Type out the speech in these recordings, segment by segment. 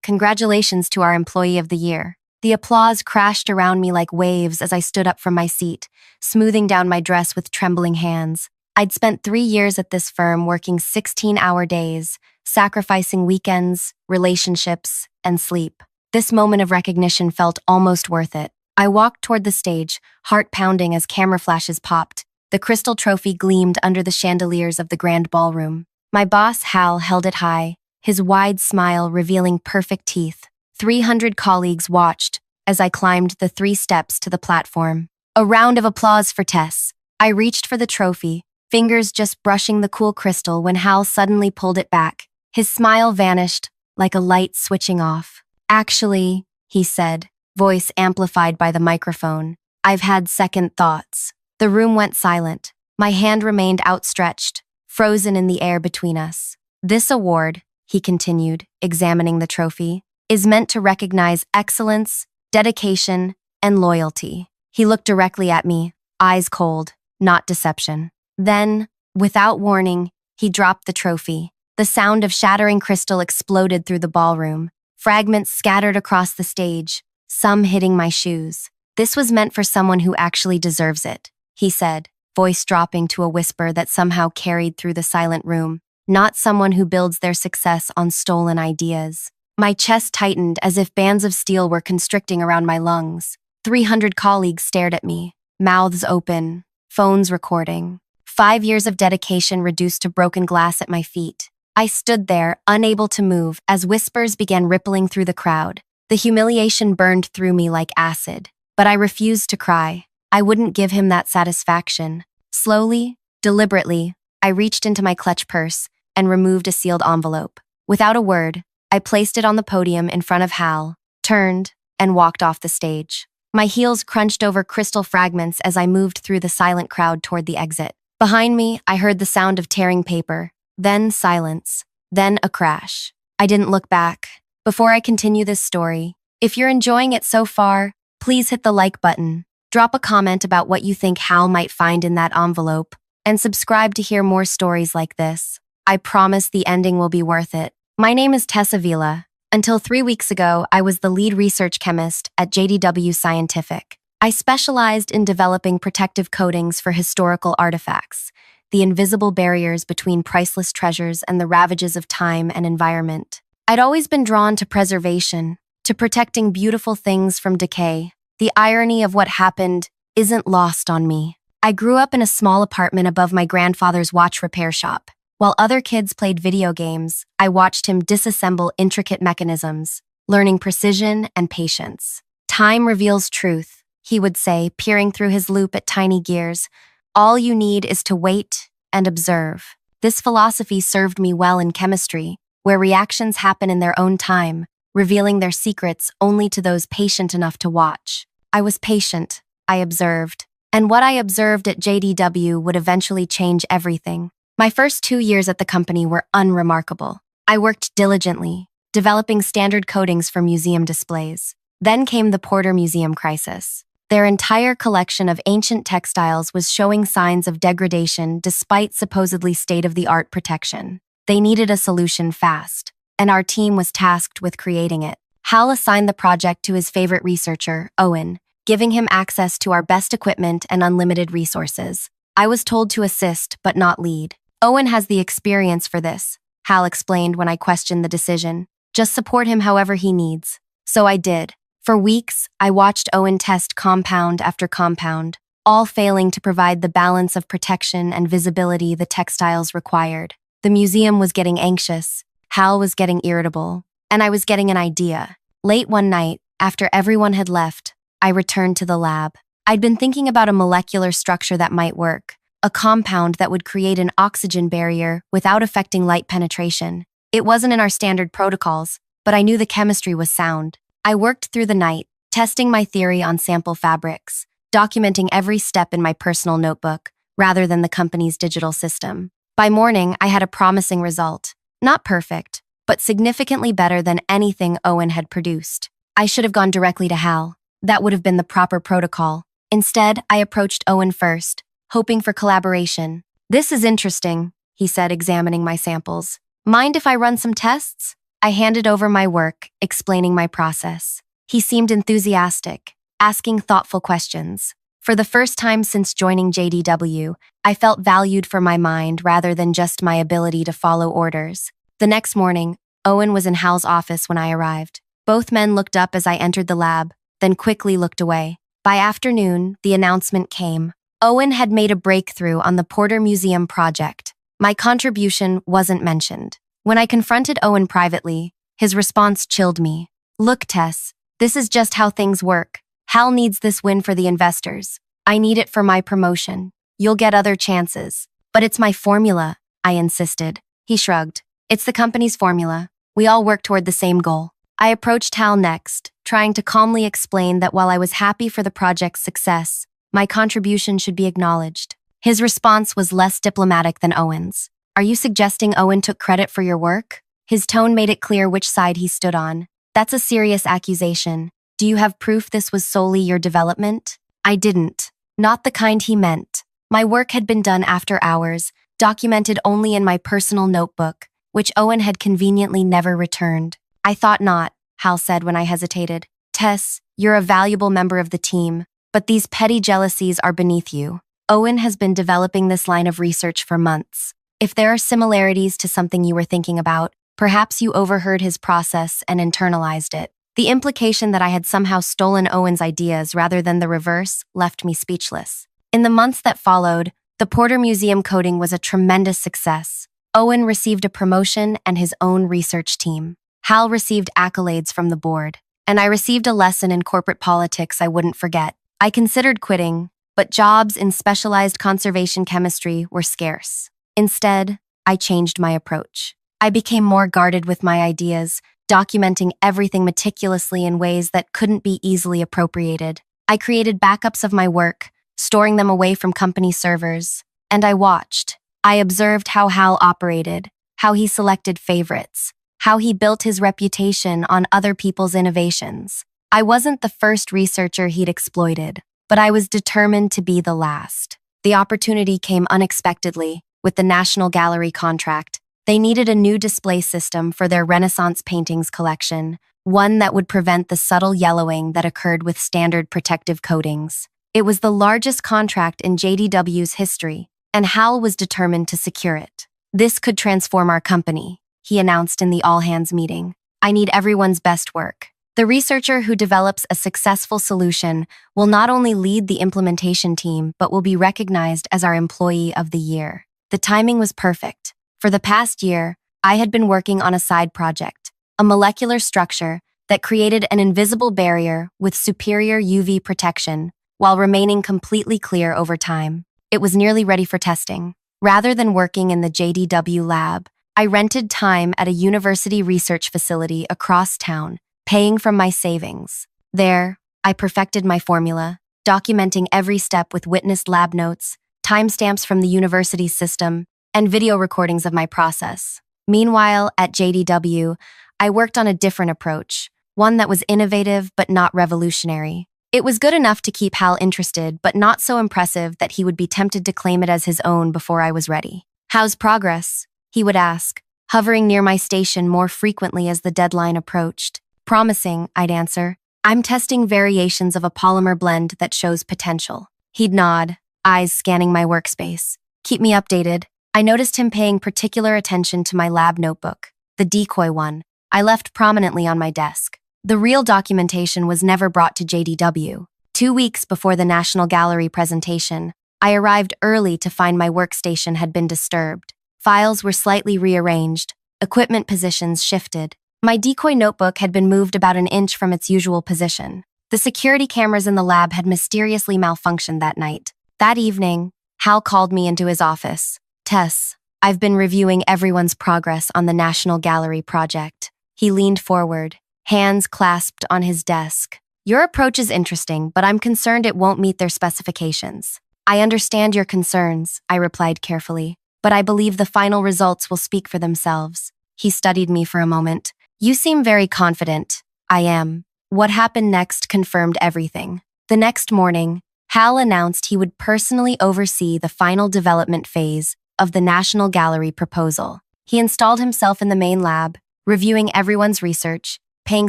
Congratulations to our Employee of the Year. The applause crashed around me like waves as I stood up from my seat, smoothing down my dress with trembling hands. I'd spent 3 years at this firm working 16-hour days, sacrificing weekends, relationships, and sleep. This moment of recognition felt almost worth it. I walked toward the stage, heart pounding as camera flashes popped. The crystal trophy gleamed under the chandeliers of the grand ballroom. My boss, Hal, held it high, his wide smile revealing perfect teeth. 300 colleagues watched as I climbed the 3 steps to the platform. A round of applause for Tess. I reached for the trophy, fingers just brushing the cool crystal when Hal suddenly pulled it back. His smile vanished, like a light switching off. "Actually," he said, voice amplified by the microphone, "I've had second thoughts." The room went silent. My hand remained outstretched, frozen in the air between us. "This award," he continued, examining the trophy, "is meant to recognize excellence, dedication, and loyalty." He looked directly at me, eyes cold, not deception. Then, without warning, he dropped the trophy. The sound of shattering crystal exploded through the ballroom. Fragments scattered across the stage, some hitting my shoes. "This was meant for someone who actually deserves it," he said, voice dropping to a whisper that somehow carried through the silent room. "Not someone who builds their success on stolen ideas." My chest tightened as if bands of steel were constricting around my lungs. 300 colleagues stared at me, mouths open, phones recording. 5 years of dedication reduced to broken glass at my feet. I stood there, unable to move, as whispers began rippling through the crowd. The humiliation burned through me like acid, but I refused to cry. I wouldn't give him that satisfaction. Slowly, deliberately, I reached into my clutch purse and removed a sealed envelope. Without a word, I placed it on the podium in front of Hal, turned, and walked off the stage. My heels crunched over crystal fragments as I moved through the silent crowd toward the exit. Behind me, I heard the sound of tearing paper, then silence, then a crash. I didn't look back. Before I continue this story, if you're enjoying it so far, please hit the like button, drop a comment about what you think Hal might find in that envelope, and subscribe to hear more stories like this. I promise the ending will be worth it. My name is Tessa Vila. Until 3 weeks ago, I was the lead research chemist at JDW Scientific. I specialized in developing protective coatings for historical artifacts, the invisible barriers between priceless treasures and the ravages of time and environment. I'd always been drawn to preservation, to protecting beautiful things from decay. The irony of what happened isn't lost on me. I grew up in a small apartment above my grandfather's watch repair shop. While other kids played video games, I watched him disassemble intricate mechanisms, learning precision and patience. "Time reveals truth," he would say, peering through his loupe at tiny gears. "All you need is to wait and observe." This philosophy served me well in chemistry, where reactions happen in their own time, revealing their secrets only to those patient enough to watch. I was patient, I observed, and what I observed at JDW would eventually change everything. My first 2 years at the company were unremarkable. I worked diligently, developing standard coatings for museum displays. Then came the Porter Museum crisis. Their entire collection of ancient textiles was showing signs of degradation despite supposedly state-of-the-art protection. They needed a solution fast, and our team was tasked with creating it. Hal assigned the project to his favorite researcher, Owen, giving him access to our best equipment and unlimited resources. I was told to assist, but not lead. "Owen has the experience for this," Hal explained when I questioned the decision. "Just support him however he needs." So I did. For weeks, I watched Owen test compound after compound, all failing to provide the balance of protection and visibility the textiles required. The museum was getting anxious, Hal was getting irritable, and I was getting an idea. Late one night, after everyone had left, I returned to the lab. I'd been thinking about a molecular structure that might work, a compound that would create an oxygen barrier without affecting light penetration. It wasn't in our standard protocols, but I knew the chemistry was sound. I worked through the night, testing my theory on sample fabrics, documenting every step in my personal notebook, rather than the company's digital system. By morning, I had a promising result. Not perfect, but significantly better than anything Owen had produced. I should have gone directly to Hal. That would have been the proper protocol. Instead, I approached Owen first, hoping for collaboration. "This is interesting," he said, examining my samples. "Mind if I run some tests?" I handed over my work, explaining my process. He seemed enthusiastic, asking thoughtful questions. For the first time since joining JDW, I felt valued for my mind rather than just my ability to follow orders. The next morning, Owen was in Hal's office when I arrived. Both men looked up as I entered the lab, then quickly looked away. By afternoon, the announcement came. Owen had made a breakthrough on the Porter Museum project. My contribution wasn't mentioned. When I confronted Owen privately, his response chilled me. "Look, Tess, this is just how things work. Hal needs this win for the investors. I need it for my promotion. You'll get other chances." "But it's my formula," I insisted. He shrugged. "It's the company's formula. We all work toward the same goal." I approached Hal next, trying to calmly explain that while I was happy for the project's success, my contribution should be acknowledged. His response was less diplomatic than Owen's. "Are you suggesting Owen took credit for your work?" His tone made it clear which side he stood on. "That's a serious accusation. Do you have proof this was solely your development?" I didn't. Not the kind he meant. My work had been done after hours, documented only in my personal notebook, which Owen had conveniently never returned. "I thought not," Hal said when I hesitated. "Tess, you're a valuable member of the team, but these petty jealousies are beneath you. Owen has been developing this line of research for months. If there are similarities to something you were thinking about, perhaps you overheard his process and internalized it." The implication that I had somehow stolen Owen's ideas rather than the reverse left me speechless. In the months that followed, the Porter Museum coding was a tremendous success. Owen received a promotion and his own research team. Hal received accolades from the board, and I received a lesson in corporate politics I wouldn't forget. I considered quitting, but jobs in specialized conservation chemistry were scarce. Instead, I changed my approach. I became more guarded with my ideas, documenting everything meticulously in ways that couldn't be easily appropriated. I created backups of my work, storing them away from company servers, and I watched. I observed how Hal operated, how he selected favorites, how he built his reputation on other people's innovations. I wasn't the first researcher he'd exploited, but I was determined to be the last. The opportunity came unexpectedly with the National Gallery contract. They needed a new display system for their Renaissance paintings collection, one that would prevent the subtle yellowing that occurred with standard protective coatings. It was the largest contract in JDW's history, and Hal was determined to secure it. "This could transform our company," he announced in the all-hands meeting. "I need everyone's best work. The researcher who develops a successful solution will not only lead the implementation team, but will be recognized as our Employee of the Year." The timing was perfect. For the past year, I had been working on a side project, a molecular structure that created an invisible barrier with superior UV protection while remaining completely clear over time. It was nearly ready for testing. Rather than working in the JDW lab, I rented time at a university research facility across town, paying from my savings. There, I perfected my formula, documenting every step with witnessed lab notes, timestamps from the university's system, and video recordings of my process. Meanwhile, at JDW, I worked on a different approach, one that was innovative but not revolutionary. It was good enough to keep Hal interested, but not so impressive that he would be tempted to claim it as his own before I was ready. "How's progress?" he would ask, hovering near my station more frequently as the deadline approached. "Promising," I'd answer. "I'm testing variations of a polymer blend that shows potential." He'd nod, eyes scanning my workspace. "Keep me updated." I noticed him paying particular attention to my lab notebook, the decoy one, I left prominently on my desk. The real documentation was never brought to JDW. 2 weeks before the National Gallery presentation, I arrived early to find my workstation had been disturbed. Files were slightly rearranged, equipment positions shifted. My decoy notebook had been moved about an inch from its usual position. The security cameras in the lab had mysteriously malfunctioned that night. That evening, Hal called me into his office. "Tess, I've been reviewing everyone's progress on the National Gallery project." He leaned forward, hands clasped on his desk. "Your approach is interesting, but I'm concerned it won't meet their specifications." "I understand your concerns," I replied carefully, "but I believe the final results will speak for themselves." He studied me for a moment. "You seem very confident." "I am." What happened next confirmed everything. The next morning, Hal announced he would personally oversee the final development phase of the National Gallery proposal. He installed himself in the main lab, reviewing everyone's research, paying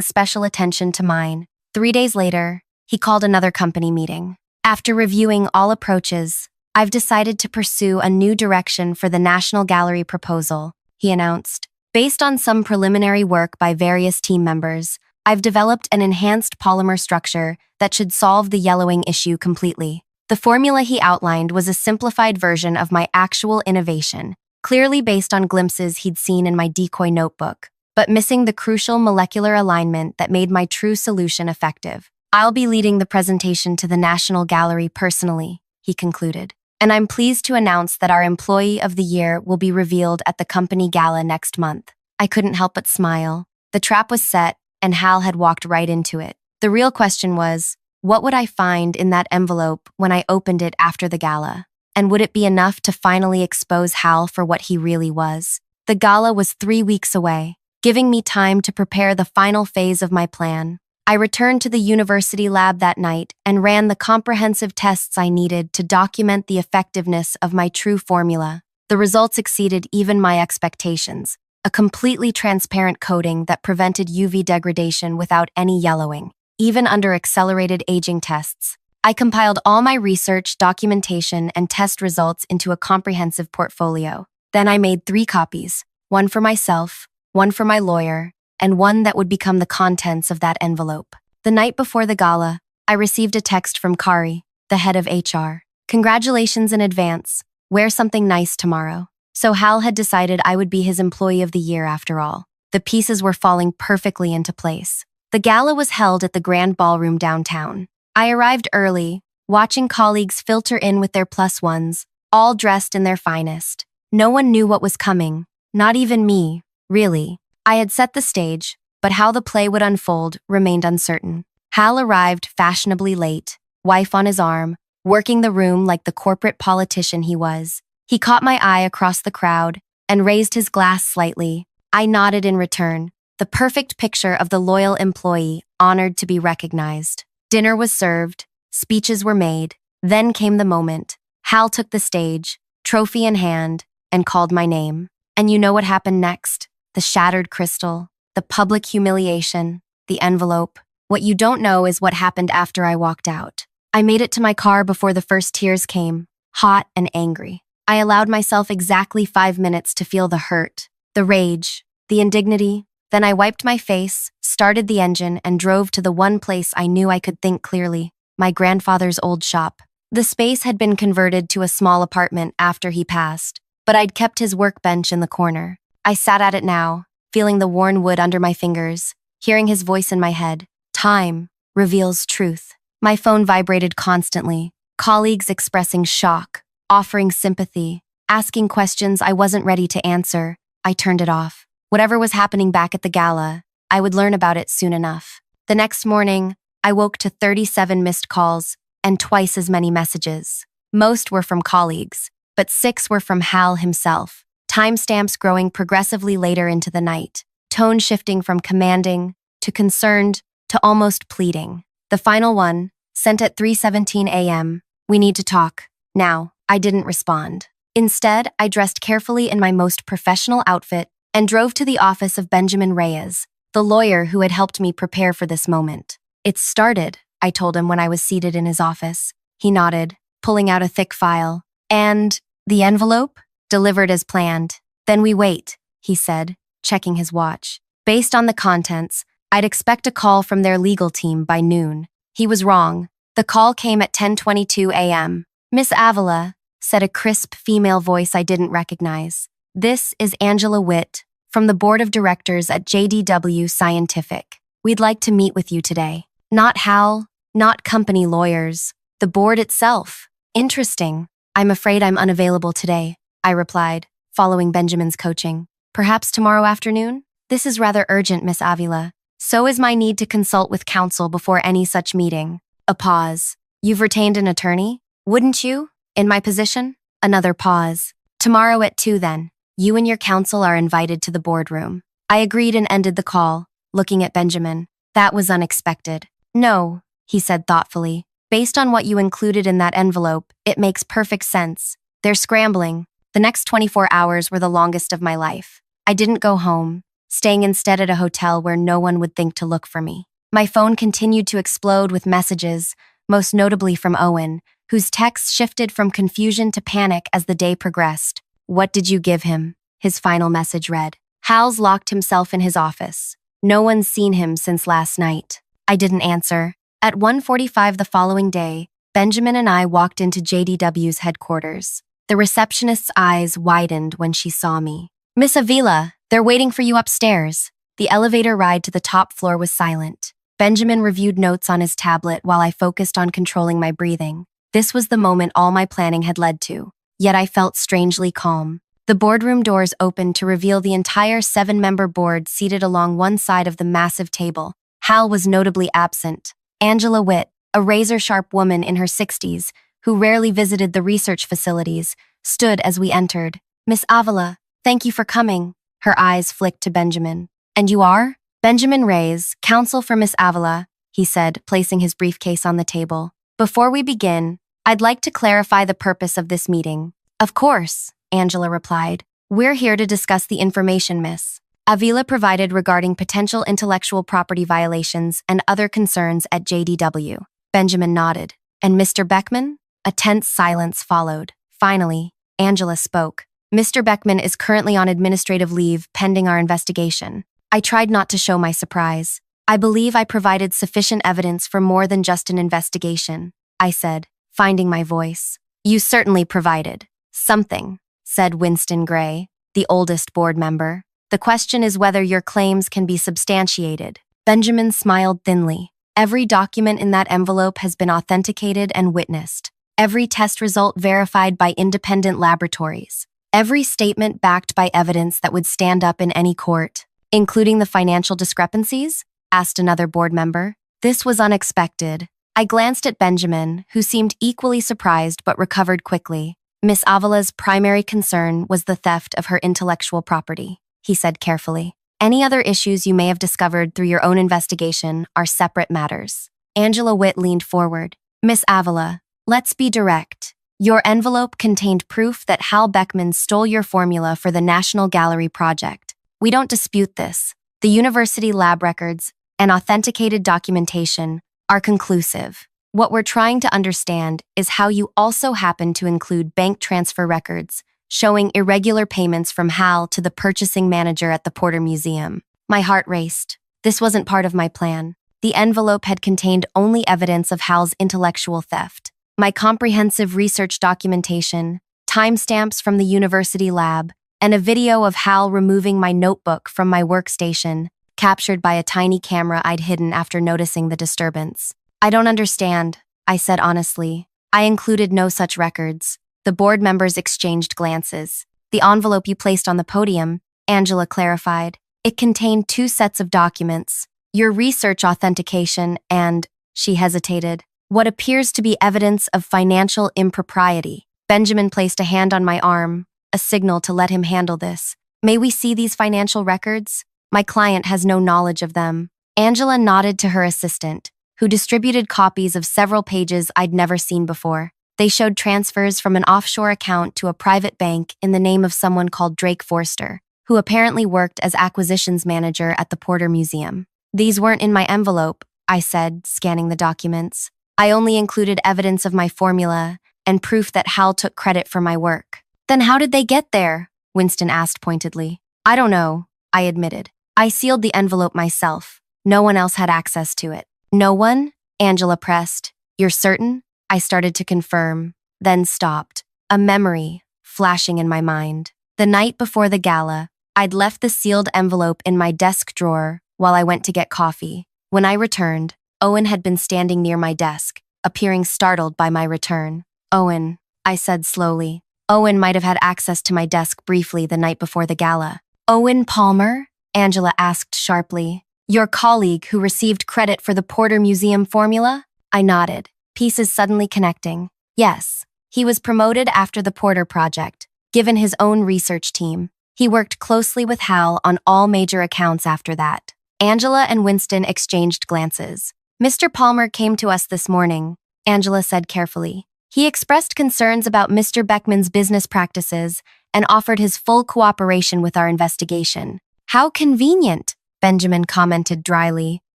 special attention to mine. 3 days later, he called another company meeting. After reviewing all approaches, I've decided to pursue a new direction for the National Gallery proposal, he announced. Based on some preliminary work by various team members, I've developed an enhanced polymer structure that should solve the yellowing issue completely. The formula he outlined was a simplified version of my actual innovation, clearly based on glimpses he'd seen in my decoy notebook, but missing the crucial molecular alignment that made my true solution effective. I'll be leading the presentation to the National Gallery personally, he concluded. And I'm pleased to announce that our Employee of the Year will be revealed at the company gala next month. I couldn't help but smile. The trap was set, and Hal had walked right into it. The real question was, what would I find in that envelope when I opened it after the gala? And would it be enough to finally expose Hal for what he really was? The gala was 3 weeks away, giving me time to prepare the final phase of my plan. I returned to the university lab that night and ran the comprehensive tests I needed to document the effectiveness of my true formula. The results exceeded even my expectations. A completely transparent coating that prevented UV degradation without any yellowing, even under accelerated aging tests. I compiled all my research, documentation, and test results into a comprehensive portfolio. Then I made 3 copies, one for myself, one for my lawyer, and one that would become the contents of that envelope. The night before the gala, I received a text from Kari, the head of HR. Congratulations in advance. Wear something nice tomorrow. So Hal had decided I would be his Employee of the Year after all. The pieces were falling perfectly into place. The gala was held at the Grand Ballroom downtown. I arrived early, watching colleagues filter in with their plus ones, all dressed in their finest. No one knew what was coming, not even me, really. I had set the stage, but how the play would unfold remained uncertain. Hal arrived fashionably late, wife on his arm, working the room like the corporate politician he was. He caught my eye across the crowd and raised his glass slightly. I nodded in return, the perfect picture of the loyal employee honored to be recognized. Dinner was served, speeches were made, then came the moment. Hal took the stage, trophy in hand, and called my name. And you know what happened next? The shattered crystal, the public humiliation, the envelope. What you don't know is what happened after I walked out. I made it to my car before the first tears came, hot and angry. I allowed myself exactly 5 minutes to feel the hurt, the rage, the indignity. Then I wiped my face, started the engine, and drove to the one place I knew I could think clearly, my grandfather's old shop. The space had been converted to a small apartment after he passed, but I'd kept his workbench in the corner. I sat at it now, feeling the worn wood under my fingers, hearing his voice in my head. Time reveals truth. My phone vibrated constantly, colleagues expressing shock, offering sympathy, asking questions I wasn't ready to answer. I turned it off. Whatever was happening back at the gala, I would learn about it soon enough. The next morning, I woke to 37 missed calls and twice as many messages. Most were from colleagues, but 6 were from Hal himself. Timestamps growing progressively later into the night, tone shifting from commanding to concerned to almost pleading. The final one, sent at 3:17 a.m., "We need to talk, now." I didn't respond. Instead, I dressed carefully in my most professional outfit and drove to the office of Benjamin Reyes, the lawyer who had helped me prepare for this moment. "It's started," I told him when I was seated in his office. He nodded, pulling out a thick file. "And the envelope?" "Delivered as planned." "Then we wait," he said, checking his watch. Based on the contents, I'd expect a call from their legal team by noon. He was wrong. The call came at 10:22 a.m. "Miss Avila," said a crisp female voice I didn't recognize. "This is Angela Witt, from the board of directors at JDW Scientific. We'd like to meet with you today." Not Hal, not company lawyers, the board itself. "Interesting. I'm afraid I'm unavailable today," I replied, following Benjamin's coaching. "Perhaps tomorrow afternoon?" "This is rather urgent, Miss Avila. So is my need to consult with counsel before any such meeting." A pause. "You've retained an attorney? Wouldn't you? In my position?" Another pause. "Tomorrow at 2 then. You and your counsel are invited to the boardroom." I agreed and ended the call, looking at Benjamin. That was unexpected. "No," he said thoughtfully. "Based on what you included in that envelope, it makes perfect sense. They're scrambling." The next 24 hours were the longest of my life. I didn't go home, staying instead at a hotel where no one would think to look for me. My phone continued to explode with messages, most notably from Owen, whose texts shifted from confusion to panic as the day progressed. "What did you give him?" His final message read. "Hal's locked himself in his office. No one's seen him since last night." I didn't answer. At 1:45 the following day, Benjamin and I walked into JDW's headquarters. The receptionist's eyes widened when she saw me. "Miss Avila, they're waiting for you upstairs." The elevator ride to the top floor was silent. Benjamin reviewed notes on his tablet while I focused on controlling my breathing. This was the moment all my planning had led to, yet I felt strangely calm. The boardroom doors opened to reveal the entire 7-member board seated along one side of the massive table. Hal was notably absent. Angela Witt, a razor-sharp woman in her 60s, who rarely visited the research facilities, stood as we entered. "Miss Avila, thank you for coming." Her eyes flicked to Benjamin. "And you are?" "Benjamin Reyes, counsel for Miss Avila," he said, placing his briefcase on the table. "Before we begin, I'd like to clarify the purpose of this meeting." "Of course," Angela replied. "We're here to discuss the information Miss Avila provided regarding potential intellectual property violations and other concerns at JDW. Benjamin nodded. "And Mr. Beckman?" A tense silence followed. Finally, Angela spoke. "Mr. Beckman is currently on administrative leave pending our investigation." I tried not to show my surprise. "I believe I provided sufficient evidence for more than just an investigation," I said, finding my voice. "You certainly provided something," said Winston Gray, the oldest board member. "The question is whether your claims can be substantiated." Benjamin smiled thinly. "Every document in that envelope has been authenticated and witnessed. Every test result verified by independent laboratories. Every statement backed by evidence that would stand up in any court." "Including the financial discrepancies?" asked another board member. This was unexpected. I glanced at Benjamin, who seemed equally surprised but recovered quickly. "Miss Avila's primary concern was the theft of her intellectual property," he said carefully. "Any other issues you may have discovered through your own investigation are separate matters." Angela Witt leaned forward. "Miss Avila, let's be direct. Your envelope contained proof that Hal Beckman stole your formula for the National Gallery project. We don't dispute this. The university lab records and authenticated documentation are conclusive. What we're trying to understand is how you also happen to include bank transfer records showing irregular payments from Hal to the purchasing manager at the Porter Museum." My heart raced. This wasn't part of my plan. The envelope had contained only evidence of Hal's intellectual theft. My comprehensive research documentation, timestamps from the university lab, and a video of Hal removing my notebook from my workstation, captured by a tiny camera I'd hidden after noticing the disturbance. "I don't understand," I said honestly. "I included no such records." The board members exchanged glances. "The envelope you placed on the podium," Angela clarified. "It contained 2 sets of documents, your research authentication and," she hesitated, "what appears to be evidence of financial impropriety." Benjamin placed a hand on my arm, a signal to let him handle this. "May we see these financial records? My client has no knowledge of them." Angela nodded to her assistant, who distributed copies of several pages I'd never seen before. They showed transfers from an offshore account to a private bank in the name of someone called Drake Forster, who apparently worked as acquisitions manager at the Porter Museum. "These weren't in my envelope," I said, scanning the documents. "I only included evidence of my formula and proof that Hal took credit for my work." "Then how did they get there?" Winston asked pointedly. "I don't know," I admitted. "I sealed the envelope myself. No one else had access to it." "No one?" Angela pressed. "You're certain?" I started to confirm, then stopped, a memory flashing in my mind. The night before the gala, I'd left the sealed envelope in my desk drawer while I went to get coffee. When I returned, Owen had been standing near my desk, appearing startled by my return. "Owen," I said slowly. "Owen might have had access to my desk briefly the night before the gala." "Owen Palmer?" Angela asked sharply. "Your colleague who received credit for the Porter Museum formula?" I nodded, pieces suddenly connecting. Yes, he was promoted after the Porter project, given his own research team. He worked closely with Hal on all major accounts after that. Angela and Winston exchanged glances. "Mr. Palmer came to us this morning," Angela said carefully. "He expressed concerns about Mr. Beckman's business practices and offered his full cooperation with our investigation. How convenient, Benjamin commented dryly.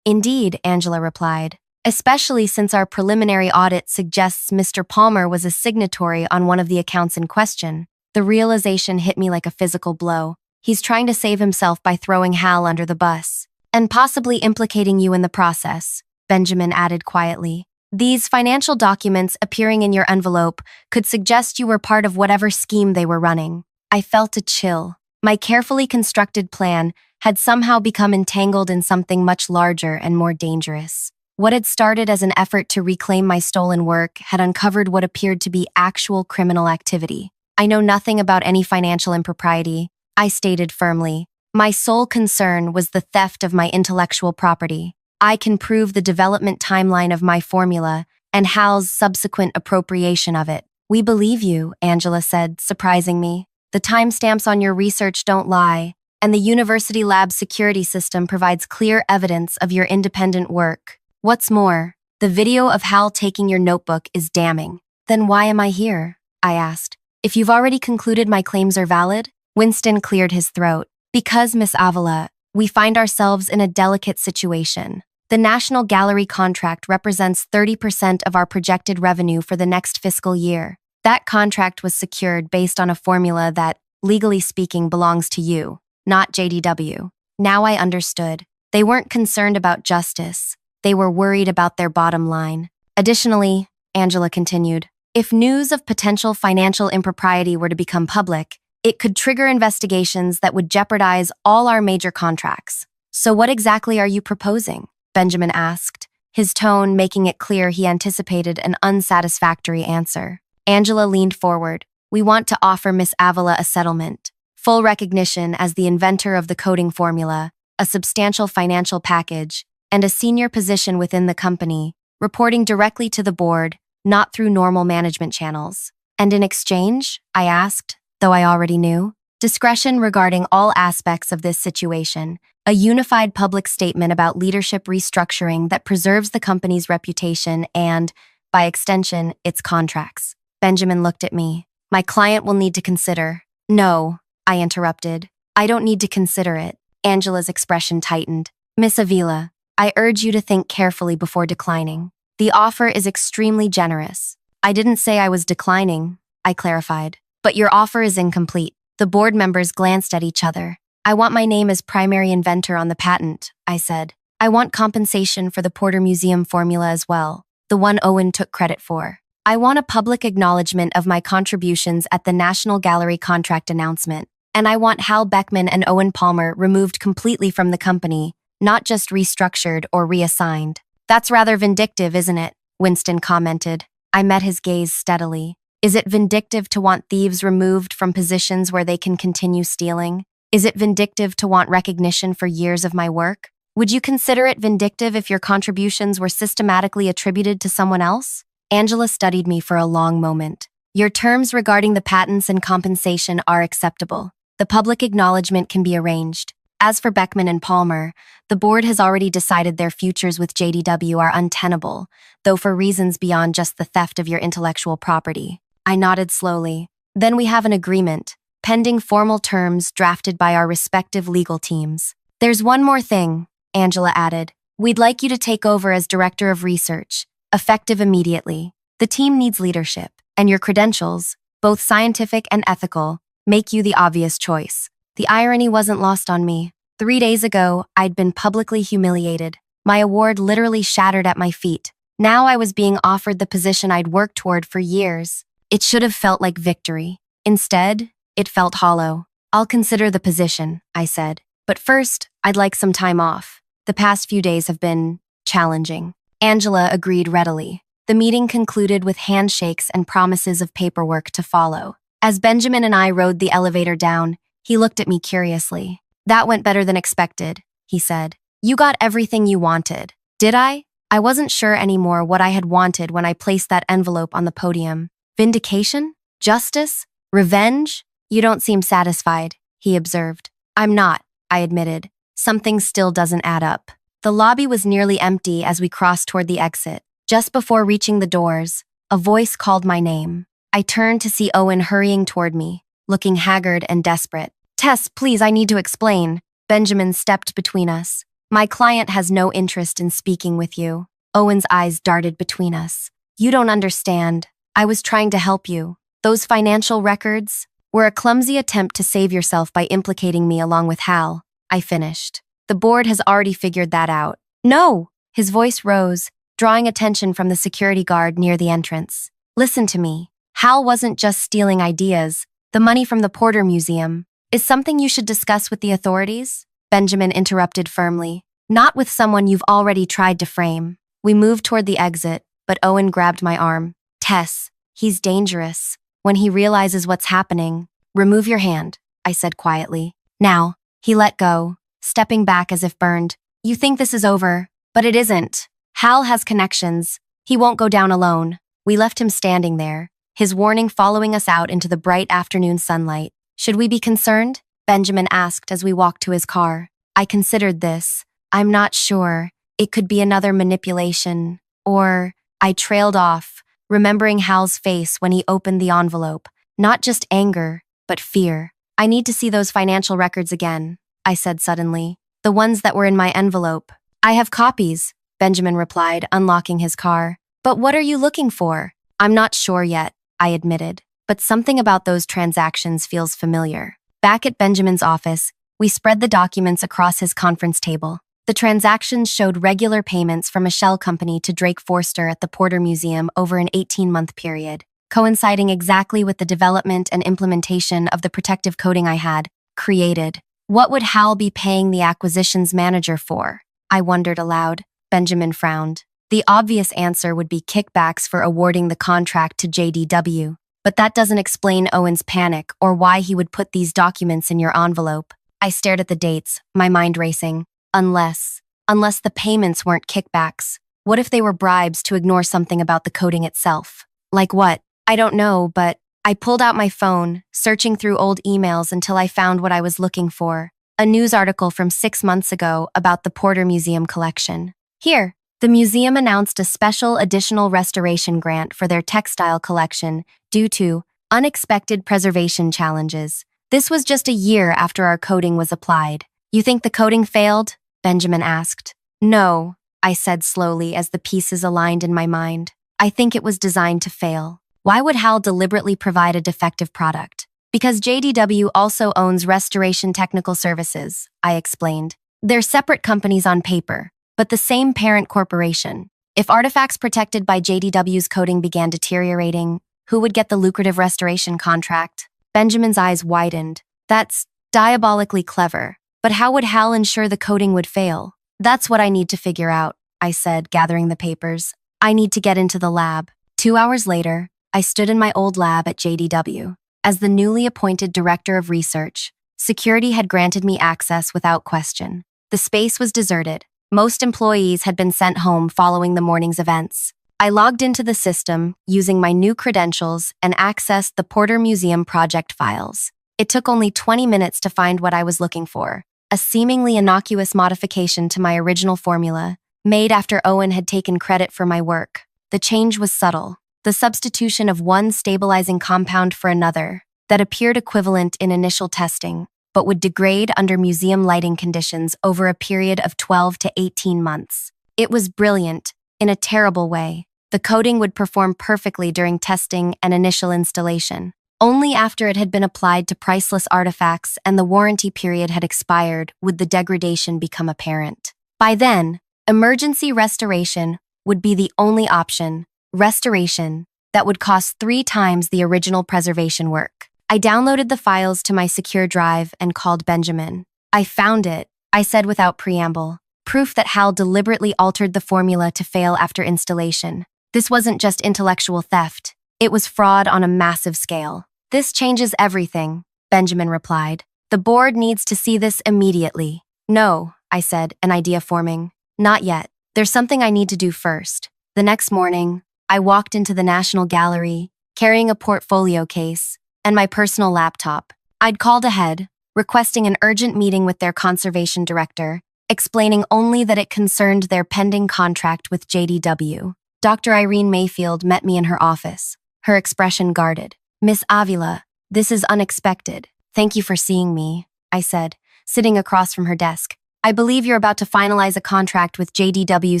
Indeed, Angela replied, especially since our preliminary audit suggests Mr. Palmer was a signatory on one of the accounts in question. The realization hit me like a physical blow. He's trying to save himself by throwing Hal under the bus, and possibly implicating you in the process, Benjamin added quietly. These financial documents appearing in your envelope could suggest you were part of whatever scheme they were running. I felt a chill. My carefully constructed plan had somehow become entangled in something much larger and more dangerous. What had started as an effort to reclaim my stolen work had uncovered what appeared to be actual criminal activity. I know nothing about any financial impropriety, I stated firmly. My sole concern was the theft of my intellectual property. I can prove the development timeline of my formula and Hal's subsequent appropriation of it. We believe you, Angela said, surprising me. The timestamps on your research don't lie, and the university lab security system provides clear evidence of your independent work. What's more, the video of Hal taking your notebook is damning. Then why am I here? I asked. If you've already concluded my claims are valid, Winston cleared his throat. Because, Miss Avila, we find ourselves in a delicate situation. The National Gallery contract represents 30% of our projected revenue for the next fiscal year. That contract was secured based on a formula that, legally speaking, belongs to you, not JDW. Now I understood. They weren't concerned about justice. They were worried about their bottom line. Additionally, Angela continued, if news of potential financial impropriety were to become public, it could trigger investigations that would jeopardize all our major contracts. So what exactly are you proposing? Benjamin asked, his tone making it clear he anticipated an unsatisfactory answer. Angela leaned forward. We want to offer Miss Avila a settlement, full recognition as the inventor of the coding formula, a substantial financial package, and a senior position within the company, reporting directly to the board, not through normal management channels. And in exchange, I asked, though I already knew, discretion regarding all aspects of this situation, a unified public statement about leadership restructuring that preserves the company's reputation and, by extension, its contracts. Benjamin looked at me. My client will need to consider. No, I interrupted. I don't need to consider it. Angela's expression tightened. Miss Avila, I urge you to think carefully before declining. The offer is extremely generous. I didn't say I was declining, I clarified. But your offer is incomplete. The board members glanced at each other. I want my name as primary inventor on the patent, I said. I want compensation for the Porter Museum formula as well, the one Owen took credit for. I want a public acknowledgement of my contributions at the National Gallery contract announcement. And I want Hal Beckman and Owen Palmer removed completely from the company, not just restructured or reassigned. That's rather vindictive, isn't it? Winston commented. I met his gaze steadily. Is it vindictive to want thieves removed from positions where they can continue stealing? Is it vindictive to want recognition for years of my work? Would you consider it vindictive if your contributions were systematically attributed to someone else? Angela studied me for a long moment. Your terms regarding the patents and compensation are acceptable. The public acknowledgement can be arranged. As for Beckman and Palmer, the board has already decided their futures with JDW are untenable, though for reasons beyond just the theft of your intellectual property. I nodded slowly. Then we have an agreement, pending formal terms drafted by our respective legal teams. There's one more thing, Angela added. We'd like you to take over as Director of Research, effective immediately. The team needs leadership, and your credentials, both scientific and ethical, make you the obvious choice. The irony wasn't lost on me. 3 days ago, I'd been publicly humiliated. My award literally shattered at my feet. Now I was being offered the position I'd worked toward for years. It should have felt like victory. Instead, it felt hollow. I'll consider the position, I said. But first, I'd like some time off. The past few days have been challenging. Angela agreed readily. The meeting concluded with handshakes and promises of paperwork to follow. As Benjamin and I rode the elevator down, he looked at me curiously. That went better than expected, he said. You got everything you wanted. Did I? I wasn't sure anymore what I had wanted when I placed that envelope on the podium. Vindication? Justice? Revenge? You don't seem satisfied, he observed. I'm not, I admitted. Something still doesn't add up. The lobby was nearly empty as we crossed toward the exit. Just before reaching the doors, a voice called my name. I turned to see Owen hurrying toward me, looking haggard and desperate. Tess, please, I need to explain. Benjamin stepped between us. My client has no interest in speaking with you. Owen's eyes darted between us. You don't understand. I was trying to help you. Those financial records were a clumsy attempt to save yourself by implicating me along with Hal. I finished. The board has already figured that out. No! His voice rose, drawing attention from the security guard near the entrance. Listen to me. Hal wasn't just stealing ideas. The money from the Porter Museum is something you should discuss with the authorities, Benjamin interrupted firmly. Not with someone you've already tried to frame. We moved toward the exit, but Owen grabbed my arm. Tess, he's dangerous. When he realizes what's happening, remove your hand, I said quietly. Now, he let go, stepping back as if burned. You think this is over, but it isn't. Hal has connections. He won't go down alone. We left him standing there, his warning following us out into the bright afternoon sunlight. Should we be concerned? Benjamin asked as we walked to his car. I considered this. I'm not sure. It could be another manipulation. Or, I trailed off, remembering Hal's face when he opened the envelope. Not just anger, but fear. I need to see those financial records again, I said suddenly. The ones that were in my envelope. I have copies, Benjamin replied, unlocking his car. But what are you looking for? I'm not sure yet, I admitted. But something about those transactions feels familiar. Back at Benjamin's office, we spread the documents across his conference table. The transactions showed regular payments from a shell company to Drake Forster at the Porter Museum over an 18-month period, coinciding exactly with the development and implementation of the protective coating I had created. What would Hal be paying the acquisitions manager for? I wondered aloud. Benjamin frowned. The obvious answer would be kickbacks for awarding the contract to JDW. But that doesn't explain Owen's panic or why he would put these documents in your envelope. I stared at the dates, my mind racing. Unless the payments weren't kickbacks. What if they were bribes to ignore something about the coating itself? Like what? I don't know, but I pulled out my phone, searching through old emails until I found what I was looking for. A news article from 6 months ago about the Porter Museum collection. Here, the museum announced a special additional restoration grant for their textile collection due to unexpected preservation challenges. This was just a year after our coating was applied. You think the coating failed? Benjamin asked. No, I said slowly as the pieces aligned in my mind. I think it was designed to fail. Why would Hal deliberately provide a defective product? Because JDW also owns Restoration Technical Services, I explained. They're separate companies on paper, but the same parent corporation. If artifacts protected by JDW's coating began deteriorating, who would get the lucrative restoration contract? Benjamin's eyes widened. That's diabolically clever. But how would Hal ensure the coating would fail? That's what I need to figure out, I said, gathering the papers. I need to get into the lab. 2 hours later, I stood in my old lab at JDW. As the newly appointed director of research, security had granted me access without question. The space was deserted. Most employees had been sent home following the morning's events. I logged into the system using my new credentials and accessed the Porter Museum project files. It took only 20 minutes to find what I was looking for. A seemingly innocuous modification to my original formula, made after Owen had taken credit for my work. The change was subtle, the substitution of one stabilizing compound for another that appeared equivalent in initial testing, but would degrade under museum lighting conditions over a period of 12 to 18 months. It was brilliant, in a terrible way. The coating would perform perfectly during testing and initial installation. Only after it had been applied to priceless artifacts and the warranty period had expired would the degradation become apparent. By then, emergency restoration would be the only option, restoration that would cost 3 times the original preservation work. I downloaded the files to my secure drive and called Benjamin. I found it, I said without preamble. Proof that Hal deliberately altered the formula to fail after installation. This wasn't just intellectual theft. It was fraud on a massive scale. This changes everything, Benjamin replied. The board needs to see this immediately. No, I said, an idea forming. Not yet. There's something I need to do first. The next morning, I walked into the National Gallery, carrying a portfolio case and my personal laptop. I'd called ahead, requesting an urgent meeting with their conservation director, explaining only that it concerned their pending contract with JDW. Dr. Irene Mayfield met me in her office, her expression guarded. Miss Avila, this is unexpected. Thank you for seeing me, I said, sitting across from her desk. I believe you're about to finalize a contract with JDW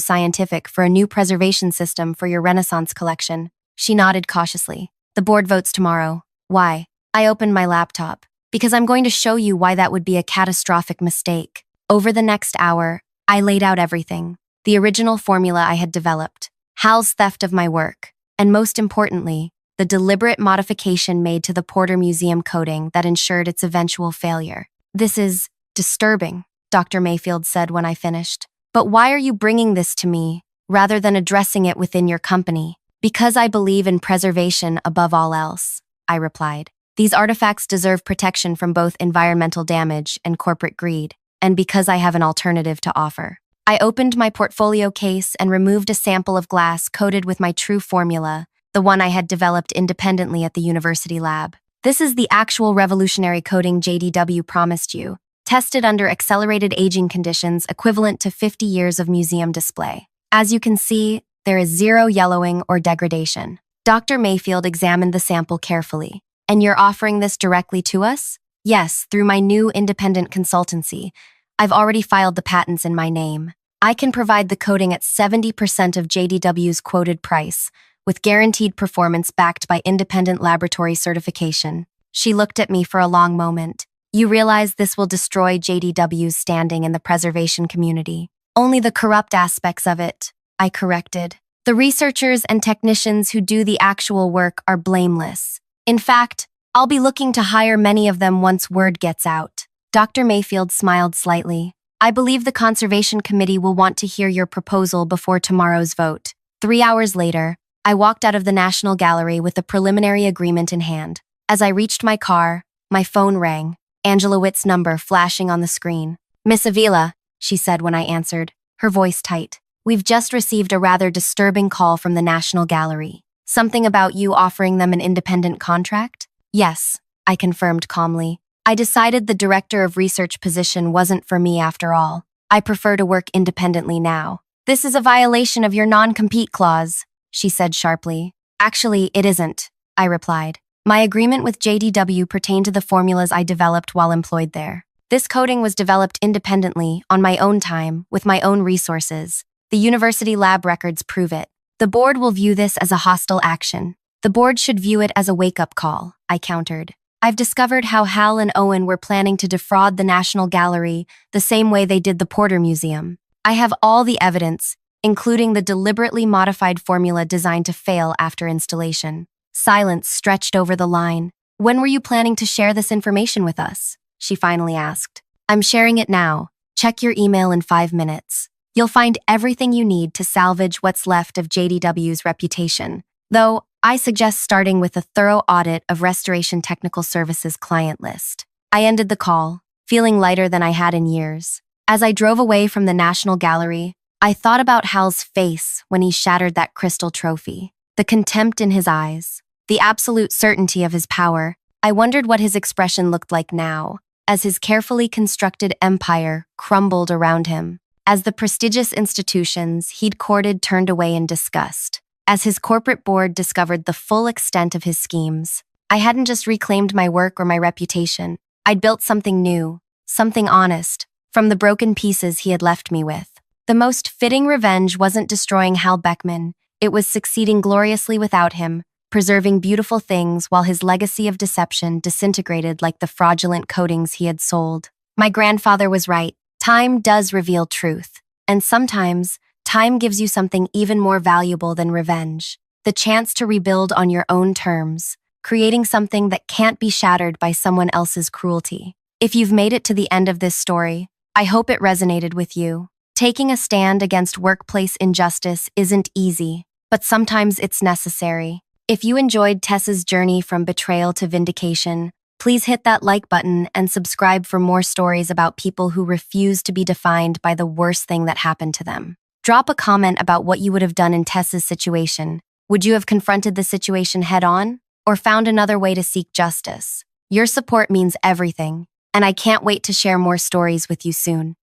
Scientific for a new preservation system for your Renaissance collection. She nodded cautiously. The board votes tomorrow. Why? I opened my laptop. Because I'm going to show you why that would be a catastrophic mistake. Over the next hour, I laid out everything. The original formula I had developed, Hal's theft of my work, and most importantly, the deliberate modification made to the Porter Museum coding that ensured its eventual failure. This is disturbing, Dr. Mayfield said when I finished. But why are you bringing this to me, rather than addressing it within your company? Because I believe in preservation above all else, I replied. These artifacts deserve protection from both environmental damage and corporate greed, and because I have an alternative to offer. I opened my portfolio case and removed a sample of glass coated with my true formula, the one I had developed independently at the university lab. This is the actual revolutionary coating JDW promised you, tested under accelerated aging conditions equivalent to 50 years of museum display. As you can see, there is zero yellowing or degradation. Dr. Mayfield examined the sample carefully. And you're offering this directly to us? Yes, through my new independent consultancy. I've already filed the patents in my name. I can provide the coating at 70% of JDW's quoted price, with guaranteed performance backed by independent laboratory certification. She looked at me for a long moment. You realize this will destroy JDW's standing in the preservation community. Only the corrupt aspects of it, I corrected. The researchers and technicians who do the actual work are blameless. In fact, I'll be looking to hire many of them once word gets out. Dr. Mayfield smiled slightly. I believe the Conservation Committee will want to hear your proposal before tomorrow's vote. 3 hours later, I walked out of the National Gallery with the preliminary agreement in hand. As I reached my car, my phone rang, Angela Witt's number flashing on the screen. Miss Avila, she said when I answered, her voice tight. We've just received a rather disturbing call from the National Gallery. Something about you offering them an independent contract? Yes, I confirmed calmly. I decided the director of research position wasn't for me after all. I prefer to work independently now. This is a violation of your non-compete clause, she said sharply. Actually, it isn't, I replied. My agreement with JDW pertained to the formulas I developed while employed there. This coding was developed independently, on my own time, with my own resources. The university lab records prove it. The board will view this as a hostile action. The board should view it as a wake-up call, I countered. I've discovered how Hal and Owen were planning to defraud the National Gallery the same way they did the Porter Museum. I have all the evidence, including the deliberately modified formula designed to fail after installation. Silence stretched over the line. When were you planning to share this information with us? She finally asked. I'm sharing it now. Check your email in 5 minutes. You'll find everything you need to salvage what's left of JDW's reputation, though I suggest starting with a thorough audit of Restoration Technical Services client list. I ended the call, feeling lighter than I had in years. As I drove away from the National Gallery, I thought about Hal's face when he shattered that crystal trophy. The contempt in his eyes, the absolute certainty of his power. I wondered what his expression looked like now, as his carefully constructed empire crumbled around him. As the prestigious institutions he'd courted turned away in disgust. As his corporate board discovered the full extent of his schemes. I hadn't just reclaimed my work or my reputation. I'd built something new, something honest, from the broken pieces he had left me with. The most fitting revenge wasn't destroying Hal Beckman. It was succeeding gloriously without him, preserving beautiful things while his legacy of deception disintegrated like the fraudulent coatings he had sold. My grandfather was right. Time does reveal truth, and sometimes, time gives you something even more valuable than revenge. The chance to rebuild on your own terms, creating something that can't be shattered by someone else's cruelty. If you've made it to the end of this story, I hope it resonated with you. Taking a stand against workplace injustice isn't easy, but sometimes it's necessary. If you enjoyed Tessa's journey from betrayal to vindication, please hit that like button and subscribe for more stories about people who refuse to be defined by the worst thing that happened to them. Drop a comment about what you would have done in Tessa's situation. Would you have confronted the situation head-on, or found another way to seek justice? Your support means everything, and I can't wait to share more stories with you soon.